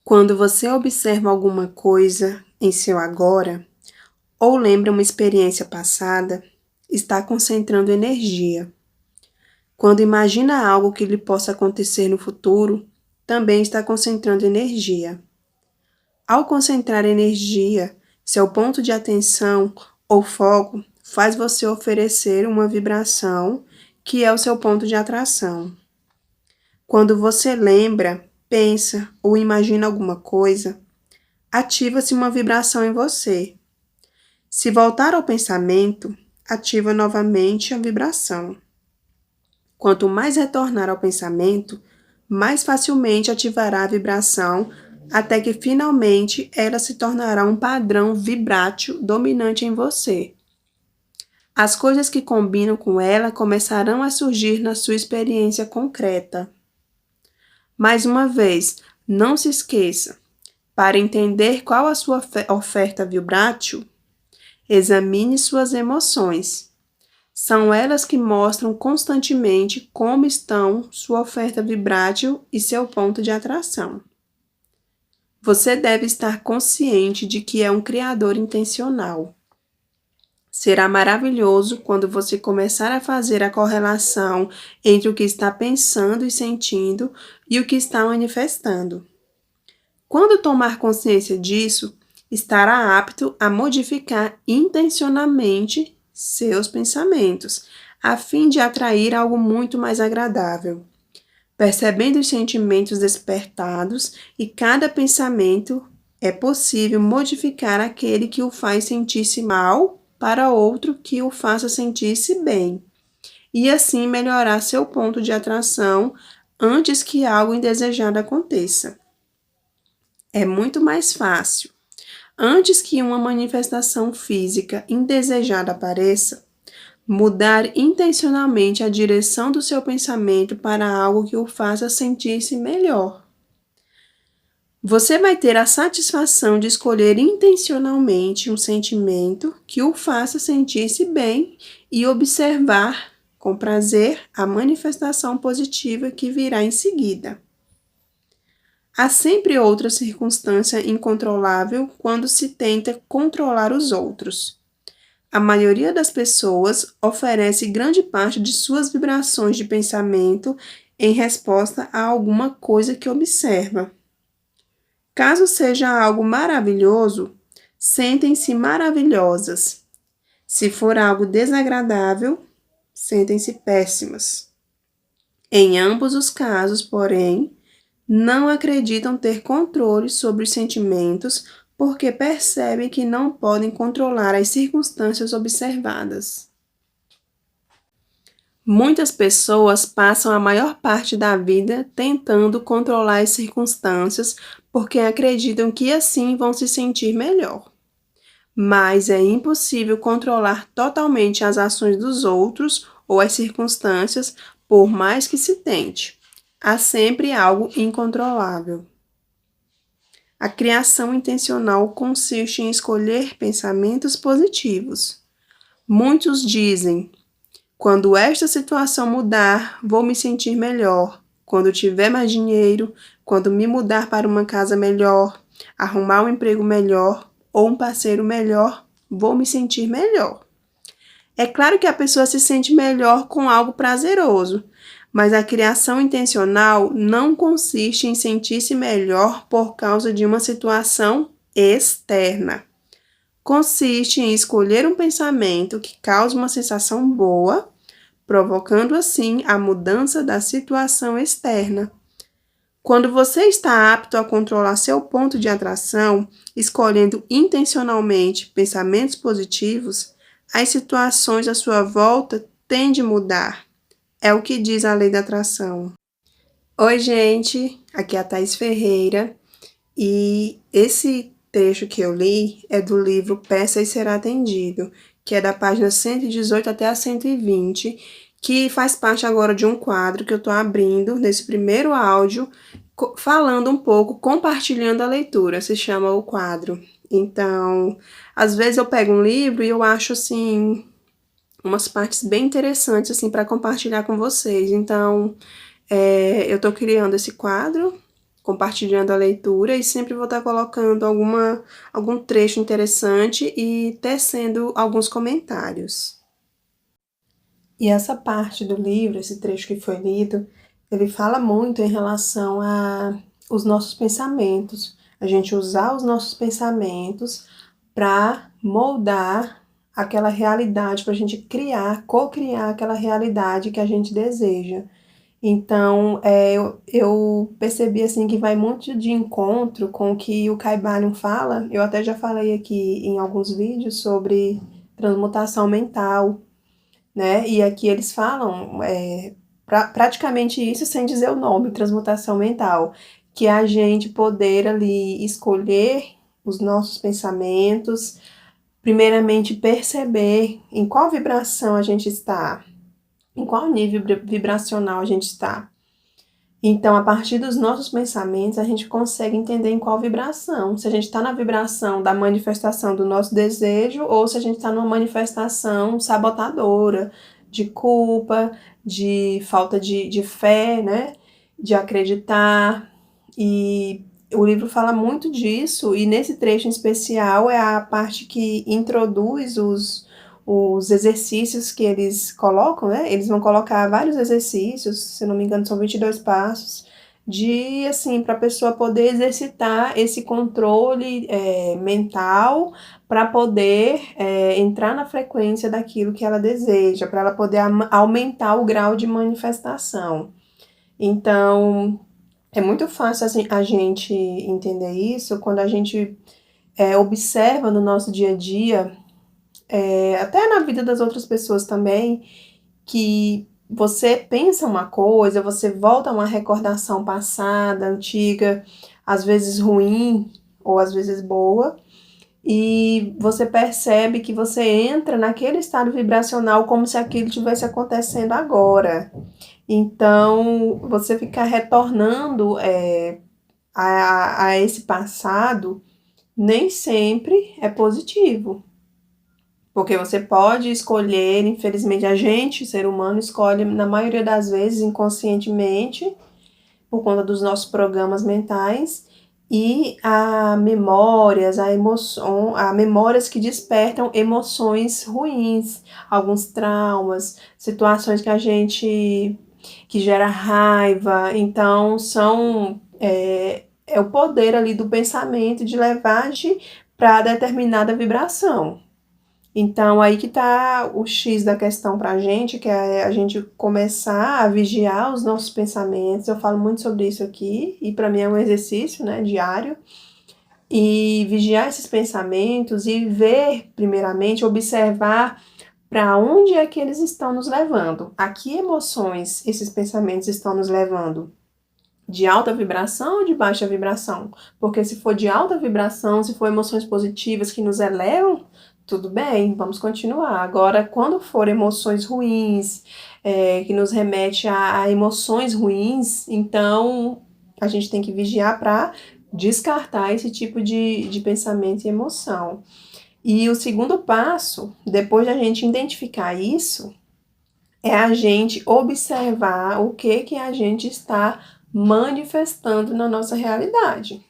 Quando você observa alguma coisa em seu agora, ou lembra uma experiência passada, está concentrando energia. Quando imagina algo que lhe possa acontecer no futuro, também está concentrando energia. Ao concentrar energia, seu ponto de atenção ou foco faz você oferecer uma vibração que é o seu ponto de atração. Quando você lembra, pensa ou imagina alguma coisa, ativa-se uma vibração em você. Se voltar ao pensamento, ativa novamente a vibração. Quanto mais retornar ao pensamento, mais facilmente ativará a vibração, até que finalmente ela se tornará um padrão vibrátil dominante em você. As coisas que combinam com ela começarão a surgir na sua experiência concreta. Mais uma vez, não se esqueça, para entender qual a sua oferta vibrátil, examine suas emoções. São elas que mostram constantemente como estão sua oferta vibrátil e seu ponto de atração. Você deve estar consciente de que é um criador intencional. Será maravilhoso quando você começar a fazer a correlação entre o que está pensando e sentindo e o que está manifestando. Quando tomar consciência disso, estará apto a modificar intencionalmente seus pensamentos, a fim de atrair algo muito mais agradável. Percebendo os sentimentos despertados e cada pensamento, é possível modificar aquele que o faz sentir-se mal para outro que o faça sentir-se bem, e assim melhorar seu ponto de atração antes que algo indesejado aconteça. É muito mais fácil, antes que uma manifestação física indesejada apareça, mudar intencionalmente a direção do seu pensamento para algo que o faça sentir-se melhor. Você vai ter a satisfação de escolher intencionalmente um sentimento que o faça sentir-se bem e observar com prazer a manifestação positiva que virá em seguida. Há sempre outra circunstância incontrolável quando se tenta controlar os outros. A maioria das pessoas oferece grande parte de suas vibrações de pensamento em resposta a alguma coisa que observa. Caso seja algo maravilhoso, sentem-se maravilhosas. Se for algo desagradável, sentem-se péssimas. Em ambos os casos, porém, não acreditam ter controle sobre os sentimentos porque percebem que não podem controlar as circunstâncias observadas. Muitas pessoas passam a maior parte da vida tentando controlar as circunstâncias porque acreditam que assim vão se sentir melhor. Mas é impossível controlar totalmente as ações dos outros ou as circunstâncias, por mais que se tente. Há sempre algo incontrolável. A criação intencional consiste em escolher pensamentos positivos. Muitos dizem: quando esta situação mudar, vou me sentir melhor. Quando tiver mais dinheiro, quando me mudar para uma casa melhor, arrumar um emprego melhor ou um parceiro melhor, vou me sentir melhor. É claro que a pessoa se sente melhor com algo prazeroso, mas a criação intencional não consiste em sentir-se melhor por causa de uma situação externa. Consiste em escolher um pensamento que cause uma sensação boa, provocando assim a mudança da situação externa. Quando você está apto a controlar seu ponto de atração, escolhendo intencionalmente pensamentos positivos, as situações à sua volta tendem a mudar. É o que diz a lei da atração. Oi, gente, aqui é a Thaís Ferreira e esse trecho que eu li é do livro Peça e Será Atendido, que é da página 118 até a 120, que faz parte agora de um quadro que eu estou abrindo nesse primeiro áudio, falando um pouco, compartilhando a leitura, se chama o quadro. Então, às vezes eu pego um livro e eu acho, assim, umas partes bem interessantes, assim, para compartilhar com vocês. Então, eu estou criando esse quadro compartilhando a leitura e sempre vou estar colocando algum trecho interessante e tecendo alguns comentários. E essa parte do livro, esse trecho que foi lido, ele fala muito em relação a os nossos pensamentos, a gente usar os nossos pensamentos para moldar aquela realidade, para a gente criar, co-criar aquela realidade que a gente deseja. Então, eu percebi assim que vai muito de encontro com o que o Caibalion fala. Eu até já falei aqui em alguns vídeos sobre transmutação mental, né? E aqui eles falam praticamente isso sem dizer o nome, transmutação mental, que é a gente poder ali escolher os nossos pensamentos, primeiramente perceber em qual vibração a gente está, em qual nível vibracional a gente está. Então, a partir dos nossos pensamentos, a gente consegue entender em qual vibração. Se a gente está na vibração da manifestação do nosso desejo ou se a gente está numa manifestação sabotadora, de culpa, de falta de fé, né? De acreditar. E o livro fala muito disso, e nesse trecho em especial é a parte que introduz os exercícios que eles colocam, né? Eles vão colocar vários exercícios, se não me engano, são 22 passos, de, assim, para a pessoa poder exercitar esse controle mental, para poder entrar na frequência daquilo que ela deseja, para ela poder aumentar o grau de manifestação. Então, é muito fácil assim, a gente entender isso quando a gente observa no nosso dia a dia, até na vida das outras pessoas também, que você pensa uma coisa, você volta a uma recordação passada, antiga, às vezes ruim ou às vezes boa, e você percebe que você entra naquele estado vibracional como se aquilo estivesse acontecendo agora. Então, você ficar retornando a esse passado nem sempre é positivo. Porque você pode escolher, infelizmente, a gente, ser humano, escolhe, na maioria das vezes, inconscientemente, por conta dos nossos programas mentais, e a memórias, a memórias que despertam emoções ruins, alguns traumas, situações que gera raiva. Então, é o poder ali do pensamento de levar-te para determinada vibração. Então, aí que tá o X da questão pra gente, que é a gente começar a vigiar os nossos pensamentos. Eu falo muito sobre isso aqui, e para mim é um exercício, né, diário. E vigiar esses pensamentos e ver, primeiramente, observar para onde é que eles estão nos levando. A que emoções esses pensamentos estão nos levando? De alta vibração ou de baixa vibração? Porque se for de alta vibração, se for emoções positivas que nos elevam, tudo bem, vamos continuar. Agora, quando for emoções ruins, que nos remete a emoções ruins, então a gente tem que vigiar para descartar esse tipo de pensamento e emoção. E o segundo passo, depois da gente identificar isso, é a gente observar o que a gente está manifestando na nossa realidade.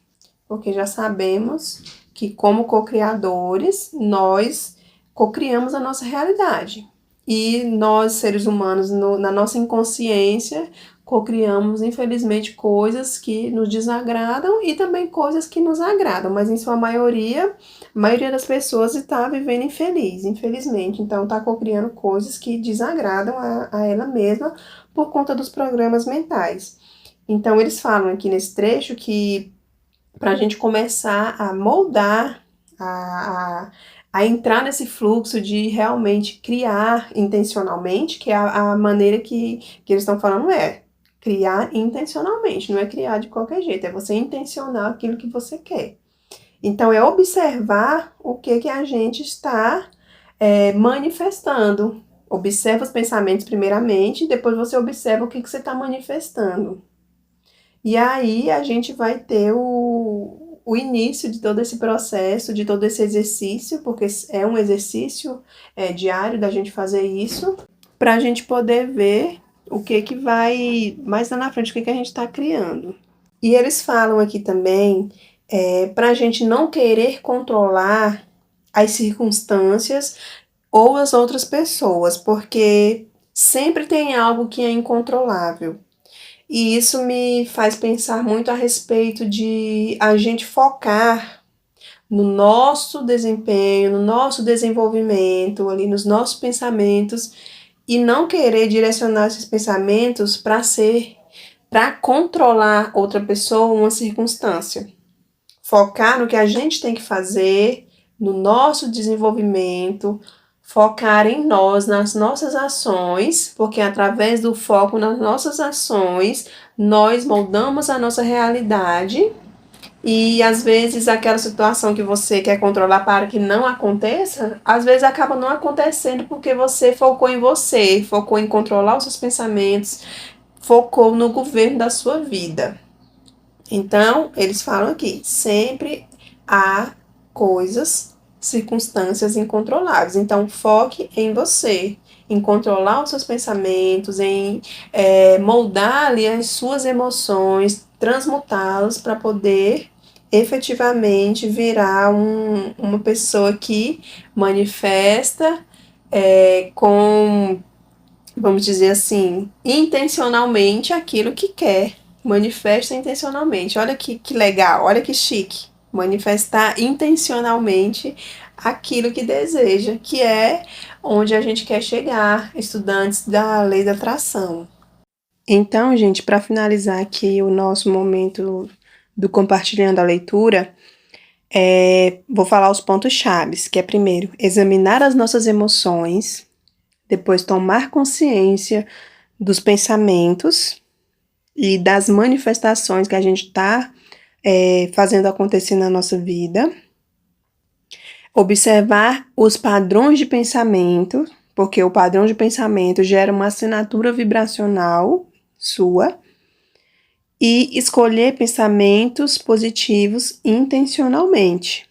Porque já sabemos que, como co-criadores, nós co-criamos a nossa realidade. E nós, seres humanos, na nossa inconsciência, co-criamos, infelizmente, coisas que nos desagradam e também coisas que nos agradam. Mas, em sua maioria, a maioria das pessoas está vivendo infeliz, infelizmente. Então, está co-criando coisas que desagradam a ela mesma por conta dos programas mentais. Então, eles falam aqui nesse trecho que para a gente começar a moldar, a entrar nesse fluxo de realmente criar intencionalmente, que é a maneira que eles estão falando criar intencionalmente, não é criar de qualquer jeito, é você intencionar aquilo que você quer. Então, é observar o que a gente está manifestando. Observa os pensamentos primeiramente, depois você observa o que você está manifestando. E aí a gente vai ter o início de todo esse processo, de todo esse exercício, porque é um exercício diário da gente fazer isso, para a gente poder ver o que vai mais lá na frente, o que a gente está criando. E eles falam aqui também para a gente não querer controlar as circunstâncias ou as outras pessoas, porque sempre tem algo que é incontrolável. E isso me faz pensar muito a respeito de a gente focar no nosso desempenho, no nosso desenvolvimento, ali nos nossos pensamentos e não querer direcionar esses pensamentos para controlar outra pessoa ou uma circunstância. Focar no que a gente tem que fazer, no nosso desenvolvimento, focar em nós, nas nossas ações, porque através do foco nas nossas ações, nós moldamos a nossa realidade e às vezes aquela situação que você quer controlar para que não aconteça, às vezes acaba não acontecendo porque você, focou em controlar os seus pensamentos, focou no governo da sua vida. Então, eles falam aqui, sempre há coisas, circunstâncias incontroláveis. Então, foque em você, em controlar os seus pensamentos, em moldar ali as suas emoções, transmutá-los para poder efetivamente virar uma pessoa que manifesta com, vamos dizer assim, intencionalmente aquilo que quer. Manifesta intencionalmente. Olha que legal, olha que chique. Manifestar intencionalmente aquilo que deseja, que é onde a gente quer chegar, estudantes da lei da atração. Então, gente, para finalizar aqui o nosso momento do compartilhando a leitura, vou falar os pontos chaves, que é primeiro, examinar as nossas emoções, depois tomar consciência dos pensamentos e das manifestações que a gente está fazendo acontecer na nossa vida, observar os padrões de pensamento, porque o padrão de pensamento gera uma assinatura vibracional sua, e escolher pensamentos positivos intencionalmente.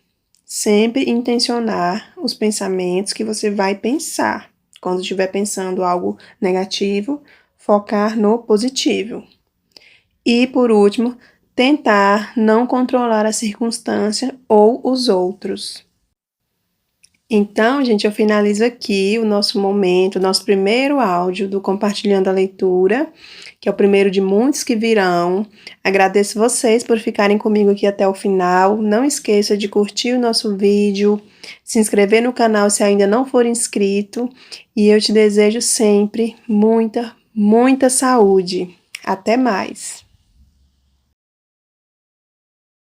Sempre intencionar os pensamentos que você vai pensar. Quando estiver pensando algo negativo, focar no positivo. E, por último, tentar não controlar a circunstância ou os outros. Então, gente, eu finalizo aqui o nosso momento, o nosso primeiro áudio do Compartilhando a Leitura, que é o primeiro de muitos que virão. Agradeço vocês por ficarem comigo aqui até o final. Não esqueça de curtir o nosso vídeo, se inscrever no canal se ainda não for inscrito. E eu te desejo sempre muita, muita saúde. Até mais!